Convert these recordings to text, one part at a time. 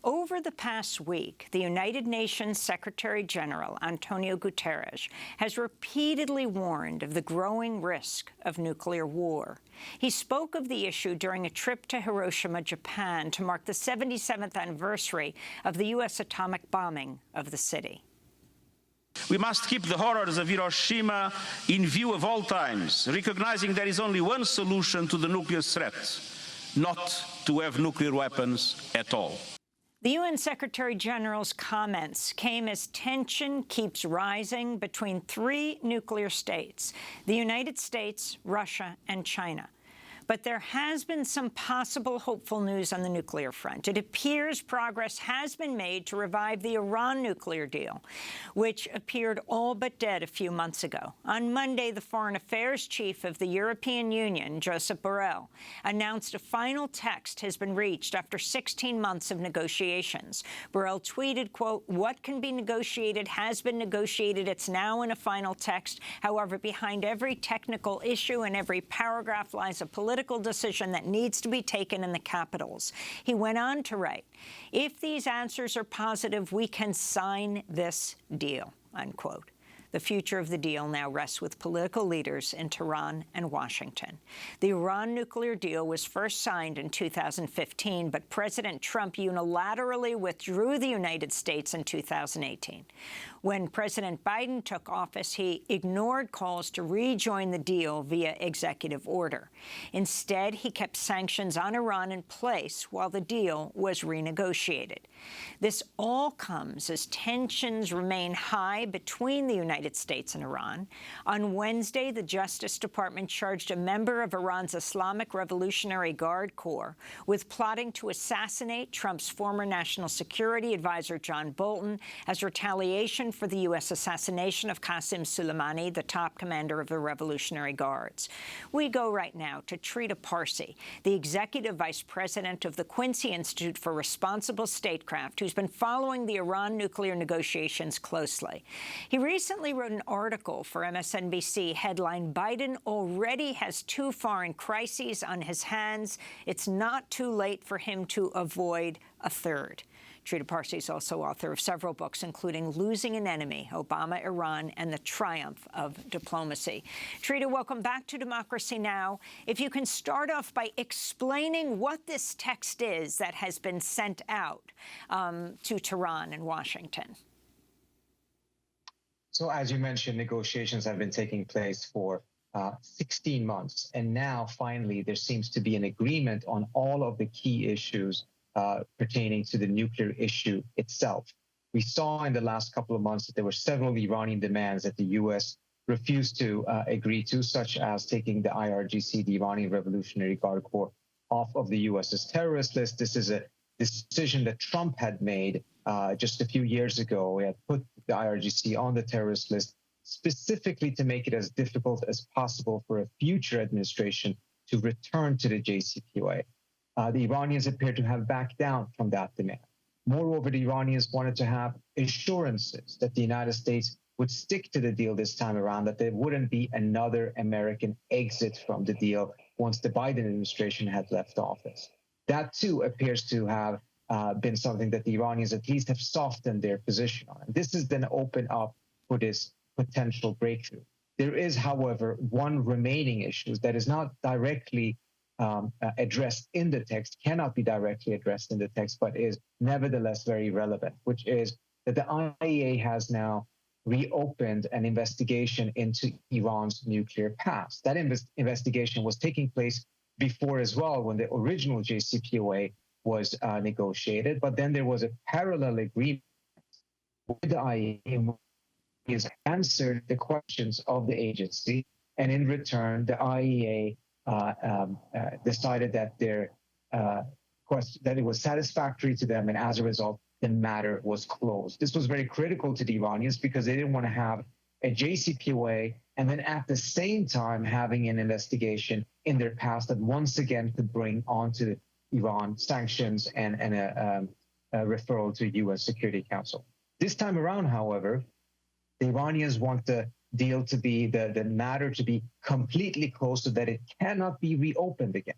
Over the past week, the United Nations Secretary General, Antonio Guterres, has repeatedly warned of the growing risk of nuclear war. He spoke of the issue during a trip to Hiroshima, Japan, to mark the 77th anniversary of the U.S. atomic bombing of the city. We must keep the horrors of Hiroshima in view of all times, recognizing there is only one solution to the nuclear threat: not to have nuclear weapons at all. The UN Secretary General's comments came as tension keeps rising between three nuclear states: the United States, Russia, and China. But there has been some possible hopeful news on the nuclear front. It appears progress has been made to revive the Iran nuclear deal, which appeared all but dead a few months ago. On Monday, the foreign affairs chief of the European Union, Josep Borrell, announced a final text has been reached after 16 months of negotiations. Borrell tweeted, quote, "What can be negotiated has been negotiated. It's now in a final text. However, behind every technical issue and every paragraph lies a political decision that needs to be taken in the capitals." He went on to write, "If these answers are positive, we can sign this deal," unquote. The future of the deal now rests with political leaders in Tehran and Washington. The Iran nuclear deal was first signed in 2015, but President Trump unilaterally withdrew the United States in 2018. When President Biden took office, he ignored calls to rejoin the deal via executive order. Instead, he kept sanctions on Iran in place while the deal was renegotiated. This all comes as tensions remain high between the United States and Iran. On Wednesday, the Justice Department charged a member of Iran's Islamic Revolutionary Guard Corps with plotting to assassinate Trump's former national security advisor, John Bolton, as retaliation for the U.S. assassination of Qasem Soleimani, the top commander of the Revolutionary Guards. We go right now to Trita Parsi, the executive vice president of the Quincy Institute for Responsible Statecraft, who's been following the Iran nuclear negotiations closely. He recently wrote an article for MSNBC headlined, "Biden already has two foreign crises on his hands. It's not too late for him to avoid a third." Trita Parsi is also author of several books, including Losing an Enemy, Obama, Iran, and the Triumph of Diplomacy. Trita, welcome back to Democracy Now! If you can start off by explaining what this text is that has been sent out to Tehran and Washington. So as you mentioned, negotiations have been taking place for 16 months. And now, finally, there seems to be an agreement on all of the key issues pertaining to the nuclear issue itself. We saw in the last couple of months that there were several Iranian demands that the U.S. refused to agree to, such as taking the IRGC, the Iranian Revolutionary Guard Corps, off of the U.S.'s terrorist list. This is a decision that Trump had made just a few years ago. He had put the IRGC on the terrorist list specifically to make it as difficult as possible for a future administration to return to the JCPOA. The Iranians appear to have backed down from that demand. Moreover, the Iranians wanted to have assurances that the United States would stick to the deal this time around, that there wouldn't be another American exit from the deal once the Biden administration had left office. That, too, appears to have been something that the Iranians at least have softened their position on. And this is then open up for this potential breakthrough. There is, however, one remaining issue that is not directly addressed in the text, cannot be directly addressed in the text, but is nevertheless very relevant, which is that the IAEA has now reopened an investigation into Iran's nuclear past. That investigation was taking place before as well, when the original JCPOA was negotiated, but then there was a parallel agreement with the IAEA has answered the questions of the agency, and in return, the IAEA decided that that it was satisfactory to them, and as a result, the matter was closed. This was very critical to the Iranians because they didn't want to have a JCPOA and then at the same time having an investigation in their past that once again could bring onto Iran sanctions and a referral to U.S. Security Council. This time around, however, the Iranians want the deal to be, the matter to be completely closed so that it cannot be reopened again.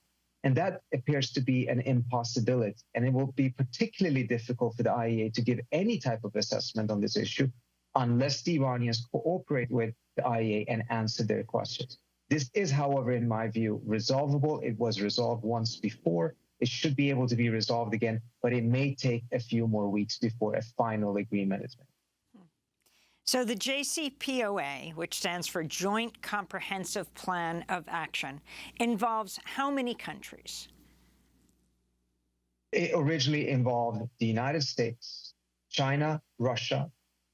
And that appears to be an impossibility. And it will be particularly difficult for the IAEA to give any type of assessment on this issue unless the Iranians cooperate with the IAEA and answer their questions. This is, however, in my view, resolvable. It was resolved once before. It should be able to be resolved again, but it may take a few more weeks before a final agreement is made. So the JCPOA, which stands for Joint Comprehensive Plan of Action, involves how many countries? It originally involved the United States, China, Russia,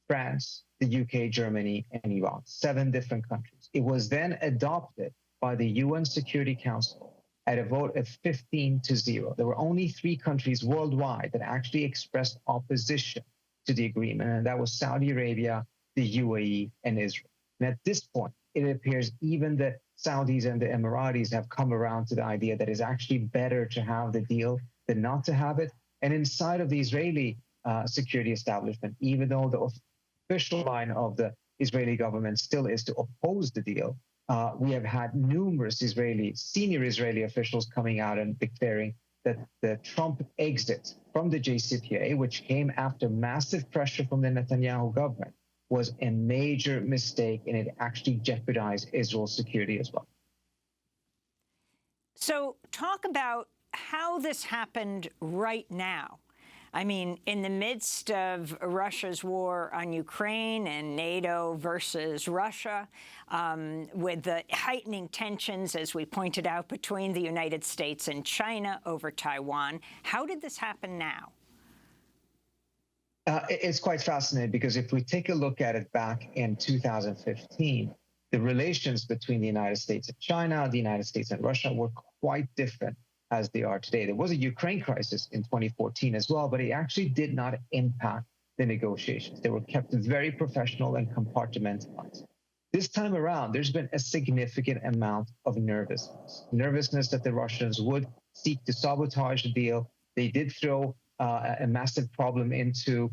France, the UK, Germany, and Iran, 7 different countries. It was then adopted by the UN Security Council at a vote of 15-0. There were only 3 countries worldwide that actually expressed opposition to the agreement, and that was Saudi Arabia, the UAE, and Israel. And at this point, it appears even the Saudis and the Emiratis have come around to the idea that it's actually better to have the deal than not to have it. And inside of the Israeli security establishment, even though the official line of the Israeli government still is to oppose the deal, we have had numerous senior Israeli officials coming out and declaring that the Trump exit from the JCPOA, which came after massive pressure from the Netanyahu government, was a major mistake, and it actually jeopardized Israel's security as well. So talk about how this happened right now. I mean, in the midst of Russia's war on Ukraine and NATO versus Russia, with the heightening tensions, as we pointed out, between the United States and China over Taiwan, how did this happen now? It's quite fascinating because if we take a look at it back in 2015, the relations between the United States and China, the United States and Russia were quite different as they are today. There was a Ukraine crisis in 2014 as well, but it actually did not impact the negotiations. They were kept very professional and compartmentalized. This time around, there's been a significant amount of nervousness that the Russians would seek to sabotage the deal. They did throw a massive problem into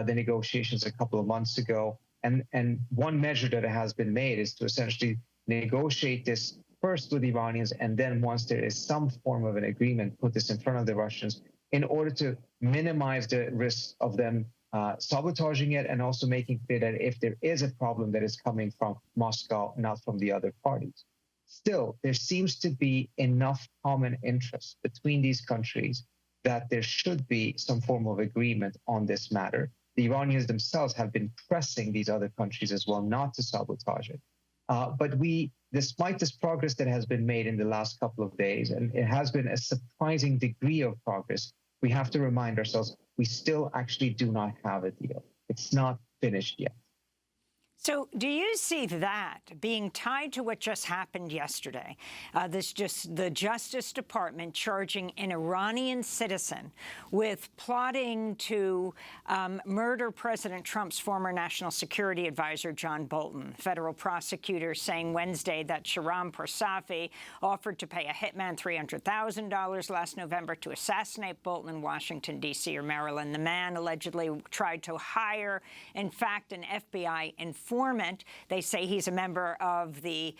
the negotiations a couple of months ago. And one measure that has been made is to essentially negotiate this first with the Iranians, and then once there is some form of an agreement, put this in front of the Russians in order to minimize the risk of them sabotaging it, and also making clear that if there is a problem that is coming from Moscow, not from the other parties. Still, there seems to be enough common interest between these countries that there should be some form of agreement on this matter. The Iranians themselves have been pressing these other countries as well not to sabotage it. But despite this progress that has been made in the last couple of days, and it has been a surprising degree of progress, we have to remind ourselves we still actually do not have a deal. It's not finished yet. So do you see that being tied to what just happened yesterday? The Justice Department charging an Iranian citizen with plotting to murder President Trump's former national security advisor, John Bolton. Federal prosecutors saying Wednesday that Shahram Parsafi offered to pay a hitman $300,000 last November to assassinate Bolton in Washington, D.C. or Maryland. The man allegedly tried to hire, in fact, an FBI informant. They say he's a member of the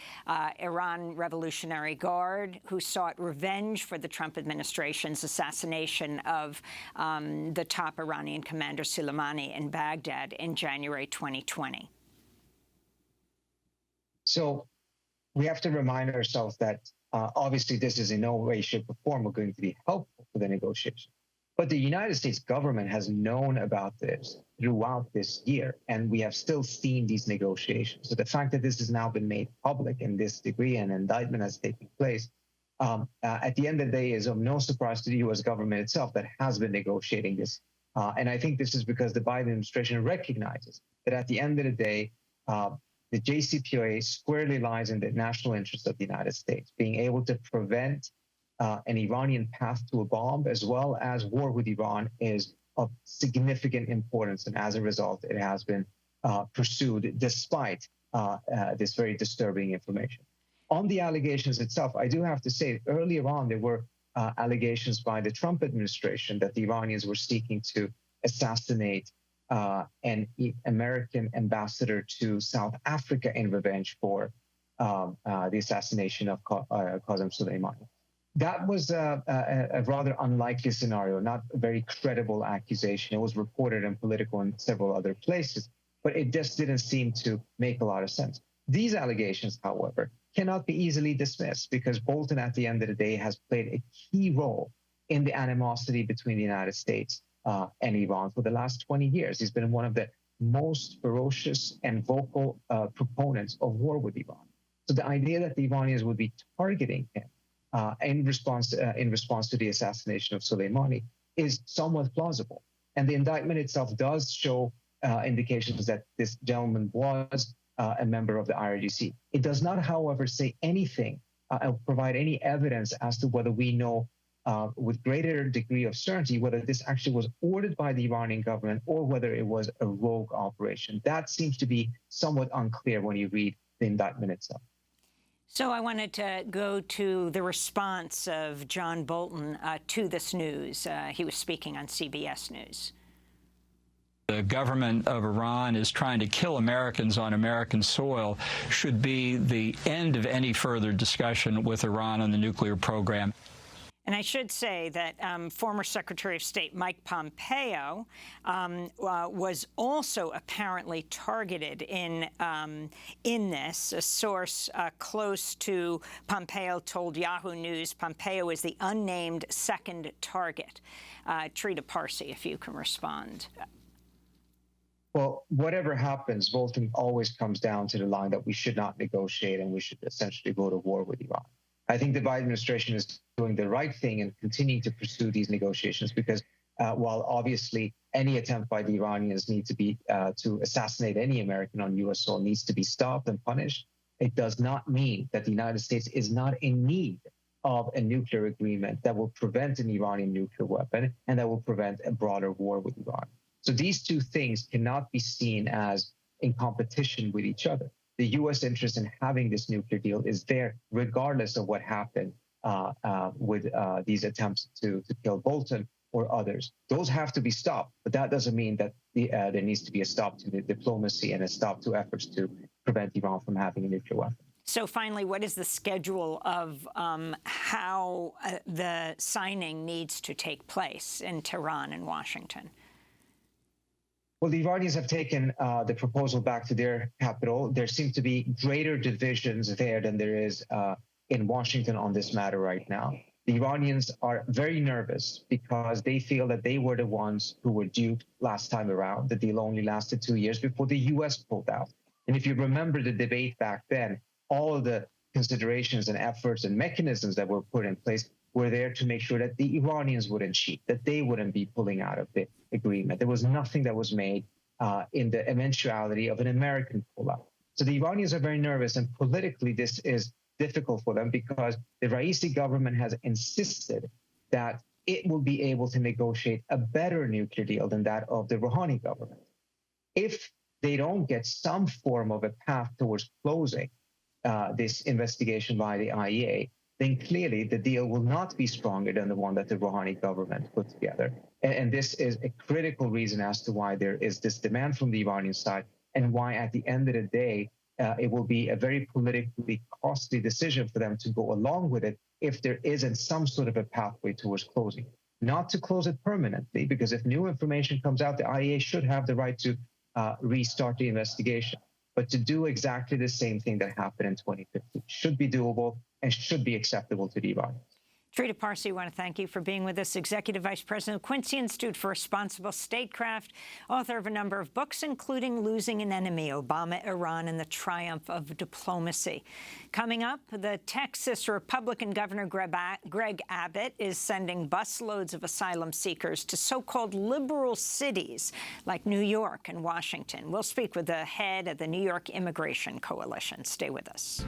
Iran Revolutionary Guard who sought revenge for the Trump administration's assassination of the top Iranian commander Soleimani in Baghdad in January 2020. So we have to remind ourselves that obviously this is in no way, shape, or form going to be helpful for the negotiation. But the United States government has known about this throughout this year, and we have still seen these negotiations. So the fact that this has now been made public in this degree and indictment has taken place, at the end of the day is of no surprise to the U.S. government itself that has been negotiating this. And I think this is because the Biden administration recognizes that at the end of the day, the JCPOA squarely lies in the national interest of the United States, being able to prevent an Iranian path to a bomb, as well as war with Iran, is of significant importance. And as a result, it has been pursued despite this very disturbing information. On the allegations itself, I do have to say, earlier on, there were allegations by the Trump administration that the Iranians were seeking to assassinate an American ambassador to South Africa in revenge for the assassination of Qasem Soleimani. That was a rather unlikely scenario, not a very credible accusation. It was reported in Politico and several other places, but it just didn't seem to make a lot of sense. These allegations, however, cannot be easily dismissed because Bolton, at the end of the day, has played a key role in the animosity between the United States and Iran for the last 20 years. He's been one of the most ferocious and vocal proponents of war with Iran. So the idea that the Iranians would be targeting him in response to the assassination of Soleimani is somewhat plausible. And the indictment itself does show indications that this gentleman was a member of the IRGC. It does not, however, say anything, provide any evidence as to whether we know with greater degree of certainty whether this actually was ordered by the Iranian government or whether it was a rogue operation. That seems to be somewhat unclear when you read the indictment itself. So I wanted to go to the response of John Bolton to this news. He was speaking on CBS News. The government of Iran is trying to kill Americans on American soil should be the end of any further discussion with Iran on the nuclear program. And I should say that former Secretary of State Mike Pompeo was also apparently targeted in this. A source close to Pompeo told Yahoo News Pompeo is the unnamed second target. Trita Parsi, if you can respond. Well, whatever happens, Bolton always comes down to the line that we should not negotiate and we should essentially go to war with Iran. I think the Biden administration is doing the right thing and continuing to pursue these negotiations because while obviously any attempt by the Iranians need to be to assassinate any American on U.S. soil needs to be stopped and punished, it does not mean that the United States is not in need of a nuclear agreement that will prevent an Iranian nuclear weapon and that will prevent a broader war with Iran. So these two things cannot be seen as in competition with each other. The U.S. interest in having this nuclear deal is there regardless of what happened with these attempts to kill Bolton or others. Those have to be stopped, but that doesn't mean that there needs to be a stop to the diplomacy and a stop to efforts to prevent Iran from having a nuclear weapon. So finally, what is the schedule of how the signing needs to take place in Tehran and Washington? Well, the Iranians have taken the proposal back to their capital. There seem to be greater divisions there than there is in Washington on this matter right now. The Iranians are very nervous because they feel that they were the ones who were duped last time around. The deal only lasted 2 years before the U.S. pulled out. And if you remember the debate back then, all of the considerations and efforts and mechanisms that were put in place were there to make sure that the Iranians wouldn't cheat, that they wouldn't be pulling out of the agreement. There was nothing that was made in the eventuality of an American pullout. So the Iranians are very nervous, and politically this is difficult for them because the Raisi government has insisted that it will be able to negotiate a better nuclear deal than that of the Rouhani government. If they don't get some form of a path towards closing this investigation by the IEA, then clearly the deal will not be stronger than the one that the Rouhani government put together. And this is a critical reason as to why there is this demand from the Iranian side and why at the end of the day, it will be a very politically costly decision for them to go along with it if there isn't some sort of a pathway towards closing. Not to close it permanently, because if new information comes out, the IEA should have the right to restart the investigation. But to do exactly the same thing that happened in 2015 should be doable and should be acceptable to the Iranians. Trita Parsi, I want to thank you for being with us, Executive Vice President of Quincy Institute for Responsible Statecraft, author of a number of books, including Losing an Enemy, Obama, Iran, and the Triumph of Diplomacy. Coming up, the Texas Republican Governor Greg Abbott is sending busloads of asylum seekers to so-called liberal cities like New York and Washington. We'll speak with the head of the New York Immigration Coalition. Stay with us.